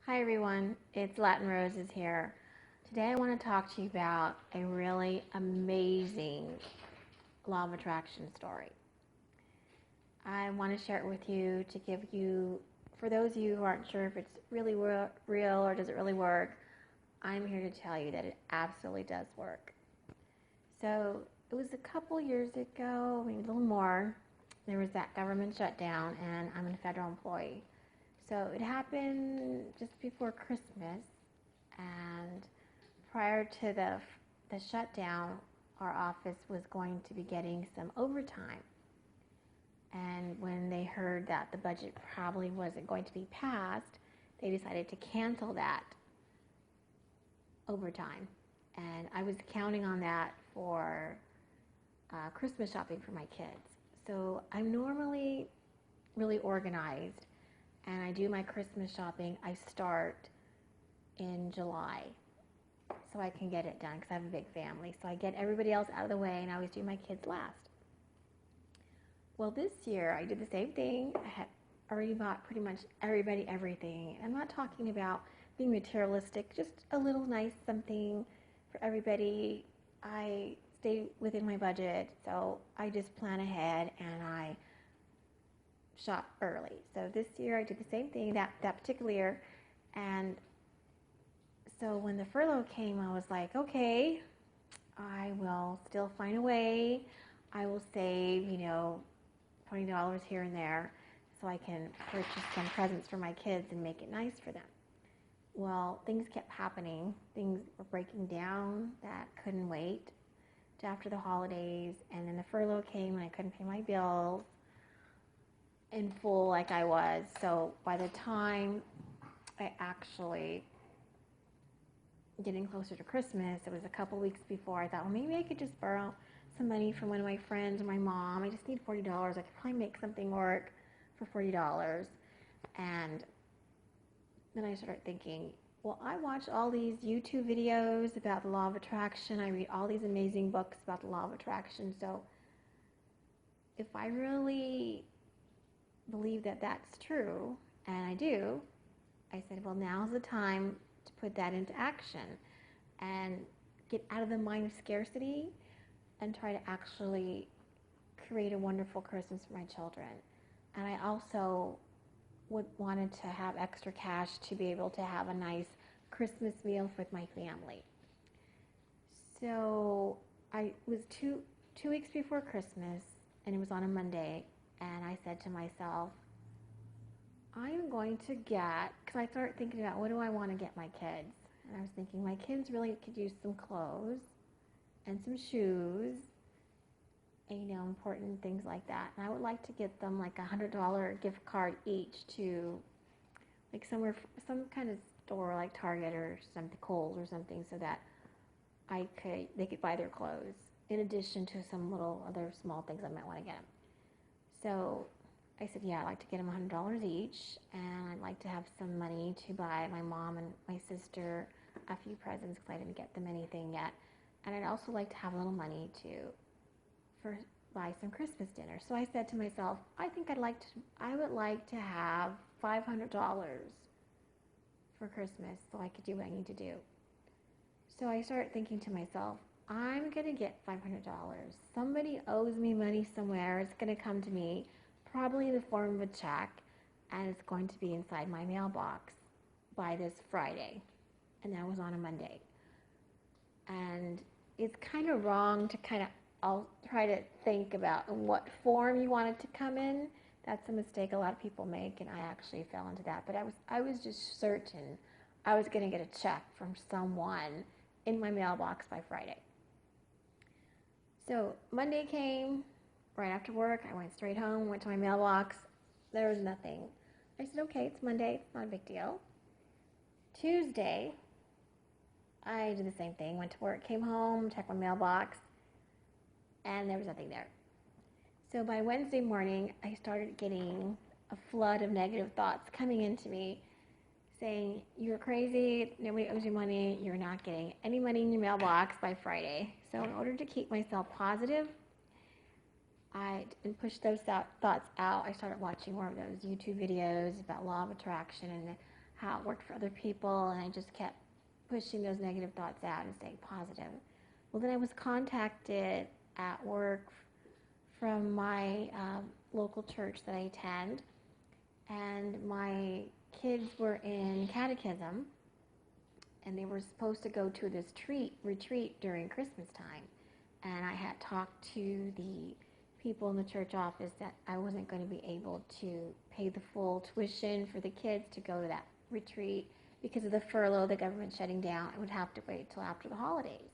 Hi everyone, it's Latin Roses here. Today I want to talk to you about a really amazing law of attraction story. I want to share it with you to give you, for those of you who aren't sure if it's really real or does it really work, I'm here to tell you that it absolutely does work. So it was a couple years ago, maybe a little more, there was that government shutdown and I'm a federal employee. So it happened just before Christmas, and prior to the shutdown, our office was going to be getting some overtime. And when they heard that the budget probably wasn't going to be passed, they decided to cancel that overtime. And I was counting on that for Christmas shopping for my kids. So I'm normally really organized, and I do my Christmas shopping. I start in July so I can get it done because I have a big family. So I get everybody else out of the way and I always do my kids last. Well, this year I did the same thing. I had already bought pretty much everybody everything. And I'm not talking about being materialistic, just a little nice something for everybody. I stay within my budget, so I just plan ahead and I shop early. So this year I did the same thing that particular year, and so when the furlough came, I was like, okay, I will still find a way. I will save, $20 here and there so I can purchase some presents for my kids and make it nice for them. Well, things kept happening. Things were breaking down that couldn't wait to after the holidays, and then the furlough came and I couldn't pay my bills in full like I was. So by the time I actually getting closer to Christmas, it was a couple weeks before, I thought, well, maybe I could just borrow some money from one of my friends or my mom. I just need $40. I could probably make something work for $40. And then I started thinking, well, I watch all these YouTube videos about the law of attraction. I read all these amazing books about the law of attraction. So if I really believe that that's true, and I do, I said, well, now's the time to put that into action and get out of the mind of scarcity and try to actually create a wonderful Christmas for my children. And I also wanted to have extra cash to be able to have a nice Christmas meal with my family. So I was two weeks before Christmas, and it was on a Monday, and I said to myself, I'm going to get, because I started thinking about what do I want to get my kids. And I was thinking my kids really could use some clothes and some shoes, and, important things like that. And I would like to get them like $100 gift card each to like somewhere, some kind of store like Target or something, Kohl's or something, so that they could buy their clothes in addition to some little other small things I might want to get them. So I said, yeah, I'd like to get them $100 each, and I'd like to have some money to buy my mom and my sister a few presents because I didn't get them anything yet. And I'd also like to have a little money for buy some Christmas dinner. So I said to myself, I would like to have $500 for Christmas so I could do what I need to do. So I started thinking to myself, I'm going to get $500. Somebody owes me money somewhere. It's going to come to me, probably in the form of a check, and it's going to be inside my mailbox by this Friday. And that was on a Monday. And it's kind of wrong to I'll try to think about in what form you want it to come in. That's a mistake a lot of people make, and I actually fell into that. But I was just certain I was going to get a check from someone in my mailbox by Friday. So Monday came, right after work. I went straight home, went to my mailbox. There was nothing. I said, okay, it's Monday. It's not a big deal. Tuesday, I did the same thing. Went to work, came home, checked my mailbox, and there was nothing there. So by Wednesday morning, I started getting a flood of negative thoughts coming into me saying, you're crazy, nobody owes you money, you're not getting any money in your mailbox by Friday. So in order to keep myself positive, and push those thoughts out, I started watching more of those YouTube videos about law of attraction and how it worked for other people, and I just kept pushing those negative thoughts out and staying positive. Well, then I was contacted at work from my local church that I attend, and my kids were in catechism, and they were supposed to go to this retreat during Christmas time. And I had talked to the people in the church office that I wasn't going to be able to pay the full tuition for the kids to go to that retreat because of the furlough, the government shutting down. I would have to wait till after the holidays.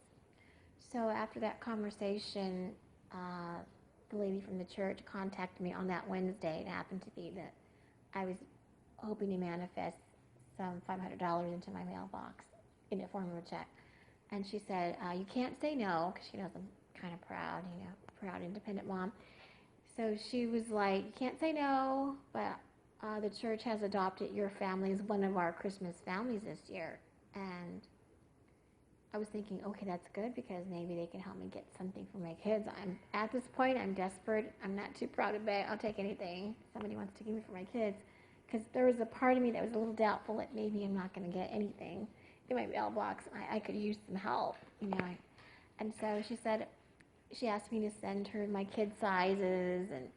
So after that conversation, the lady from the church contacted me on that Wednesday. It happened to be that I was hoping to manifest some $500 into my mailbox in the form of a check. And she said, you can't say no, because she knows I'm kind of proud, proud independent mom. So she was like, you can't say no, but the church has adopted your family as one of our Christmas families this year. And I was thinking, okay, that's good, because maybe they can help me get something for my kids. At this point, I'm desperate. I'm not too proud to beg. I'll take anything somebody wants to give me for my kids, because there was a part of me that was a little doubtful that maybe I'm not going to get anything in my mailbox. I could use some help, And so she asked me to send her my kids' sizes and,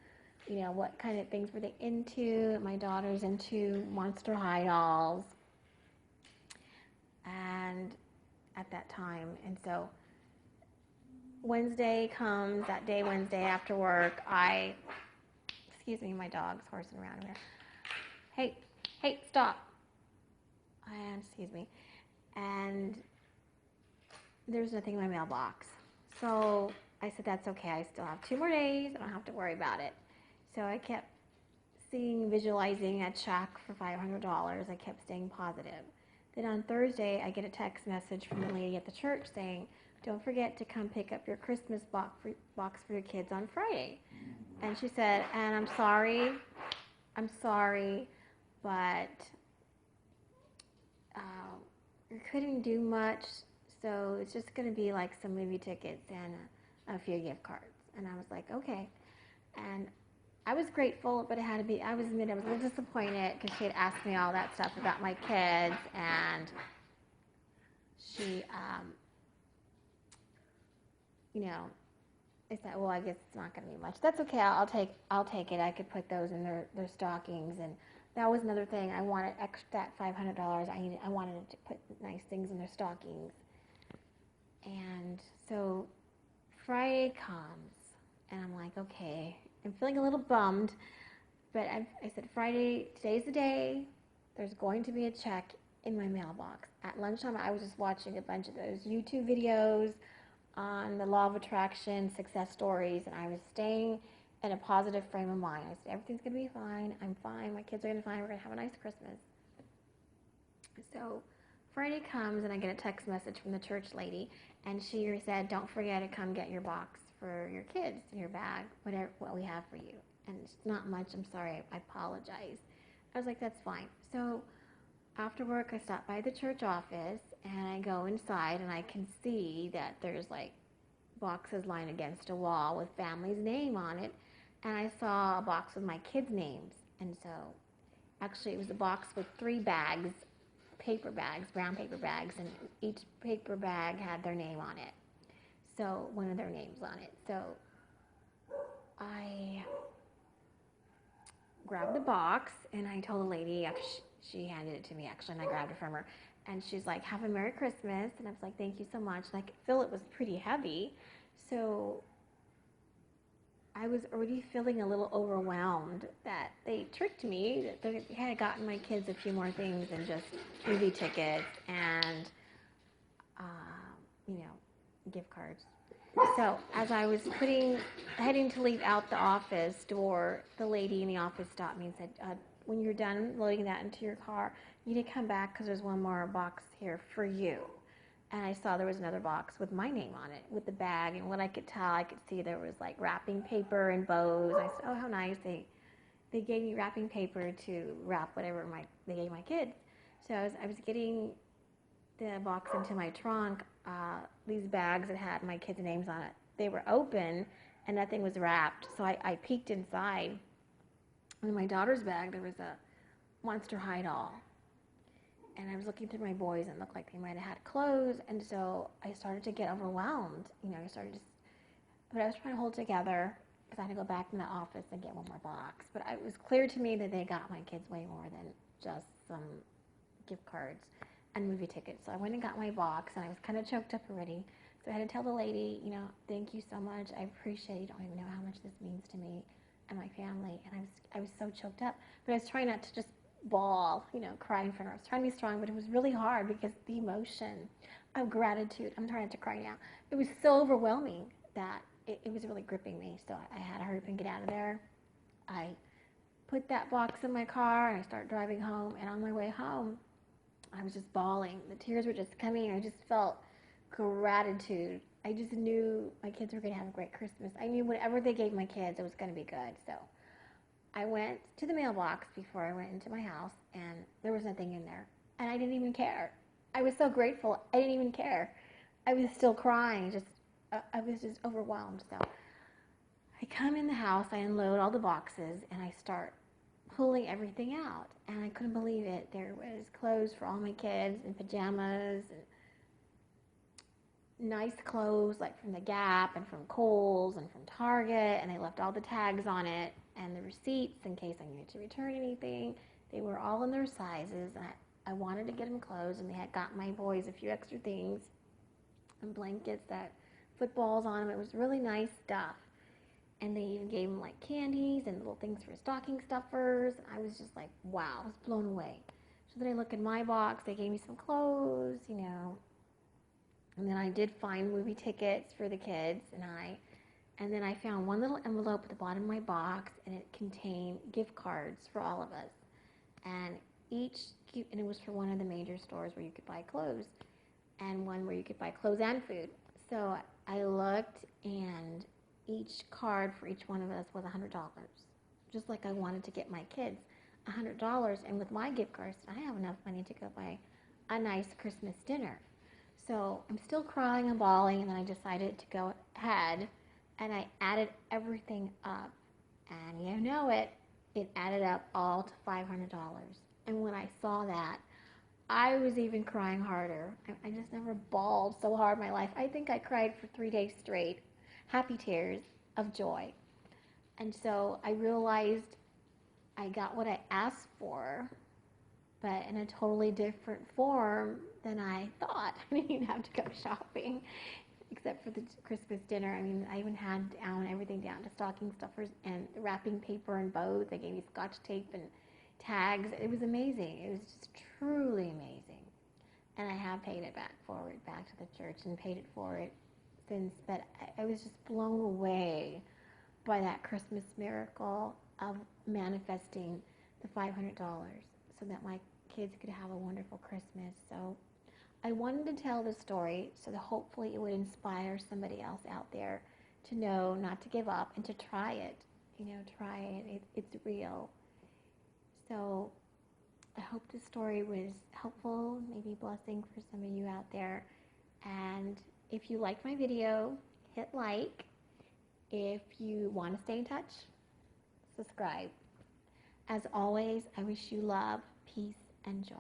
what kind of things were they into. My daughter's into Monster High dolls. And at that time. And so Wednesday comes, that day Wednesday after work, excuse me, my dog's horsing around here. Hey, stop. And excuse me. And there's nothing in my mailbox. So I said, that's okay. I still have 2 more days. I don't have to worry about it. So I kept visualizing a check for $500. I kept staying positive. Then on Thursday, I get a text message from the lady at the church saying, don't forget to come pick up your Christmas box for your kids on Friday. And she said, and I'm sorry, but we couldn't do much, so it's just going to be like some movie tickets and a few gift cards. And I was like, okay. And I was grateful, but I was a little disappointed, because she had asked me all that stuff about my kids, and she, I said, well, I guess it's not going to be much. That's okay. I'll take it. I could put those in their stockings, and that was another thing. I wanted that $500. I wanted to put nice things in their stockings. And so Friday comes, and I'm like, okay. I'm feeling a little bummed, but I said, Friday, today's the day. There's going to be a check in my mailbox. At lunchtime, I was just watching a bunch of those YouTube videos on the law of attraction, success stories, and I was staying in a positive frame of mind. I said, everything's going to be fine. I'm fine. My kids are going to be fine. We're going to have a nice Christmas. So Friday comes, and I get a text message from the church lady, and she said, don't forget to come get your box for your kids, your bag, whatever, what we have for you. And it's not much. I'm sorry. I apologize. I was like, that's fine. So after work, I stopped by the church office, and I go inside, and I can see that there's like boxes lined against a wall with family's name on it. And I saw a box with my kids' names. And so actually it was a box with 3 bags, paper bags, brown paper bags, and each paper bag had their name on it. So one of their names on it. So I grabbed the box, and I told the lady, she handed it to me actually, and I grabbed it from her. And she's like, have a Merry Christmas. And I was like, thank you so much. And I could feel it was pretty heavy. So I was already feeling a little overwhelmed that they tricked me, that they had gotten my kids a few more things than just movie tickets and, gift cards. So as I was heading to leave out the office door, the lady in the office stopped me and said, when you're done loading that into your car, you need to come back, because there's one more box here for you. And I saw there was another box with my name on it, with the bag. And what I could tell, I could see there was like wrapping paper and bows. I said, oh, how nice. They gave me wrapping paper to wrap whatever they gave my kids. So I was getting the box into my trunk. These bags that had my kids' names on it, they were open and nothing was wrapped. So I peeked inside. In my daughter's bag, there was a Monster High doll. and I was looking through my boys and it looked like they might have had clothes. And so I started to get overwhelmed. But I was trying to hold together because I had to go back in the office and get one more box. But it was clear to me that they got my kids way more than just some gift cards and movie tickets. So I went and got my box, and I was kind of choked up already. So I had to tell the lady, thank you so much. I appreciate it. You don't even know how much this means to me and my family. And I was so choked up. But I was trying not to just bawl, cry in front of her. I was trying to be strong, but it was really hard because the emotion of gratitude, I'm trying not to cry now, it was so overwhelming that it was really gripping me. So I had to hurry up and get out of there. I put that box in my car, and I started driving home. And on my way home, I was just bawling. The tears were just coming. I just felt gratitude. I just knew my kids were going to have a great Christmas. I knew whatever they gave my kids, it was going to be good. So I went to the mailbox before I went into my house, and there was nothing in there. And I didn't even care. I was so grateful. I didn't even care. I was still crying. I was just overwhelmed. So I come in the house, I unload all the boxes, and I start pulling everything out. And I couldn't believe it. There was clothes for all my kids, and pajamas, and nice clothes like from the Gap and from Kohl's and from Target. And I left all the tags on it and the receipts in case I needed to return anything. They were all in their sizes. And I wanted to get them clothes, and they had got my boys a few extra things and blankets that footballs on them. It was really nice stuff. And they even gave them like candies and little things for stocking stuffers. I was just like, wow, I was blown away. So then I look in my box. They gave me some clothes, And then I did find movie tickets for the kids and then I found one little envelope at the bottom of my box, and it contained gift cards for all of us. And it was for one of the major stores where you could buy clothes, and one where you could buy clothes and food. So I looked, and each card for each one of us was $100. Just like I wanted to get my kids $100. And with my gift cards, I have enough money to go buy a nice Christmas dinner. So I'm still crying and bawling, and then I decided to go ahead, and I added everything up. And it added up all to $500. And when I saw that, I was even crying harder. I just never bawled so hard in my life. I think I cried for 3 days straight, happy tears of joy. And so I realized I got what I asked for, but in a totally different form than I thought. I didn't even have to go shopping, except for the Christmas dinner. I mean, I even had everything down to stocking stuffers and wrapping paper and bows. They gave me Scotch tape and tags. It was amazing. It was just truly amazing. And I have paid it back to the church, and paid it forward since. But I was just blown away by that Christmas miracle of manifesting the $500 so that my kids could have a wonderful Christmas. So I wanted to tell this story so that hopefully it would inspire somebody else out there to know not to give up and to try it. Try it. It's real. So I hope this story was helpful, maybe blessing for some of you out there. And if you liked my video, hit like. If you want to stay in touch, subscribe. As always, I wish you love, peace, and joy.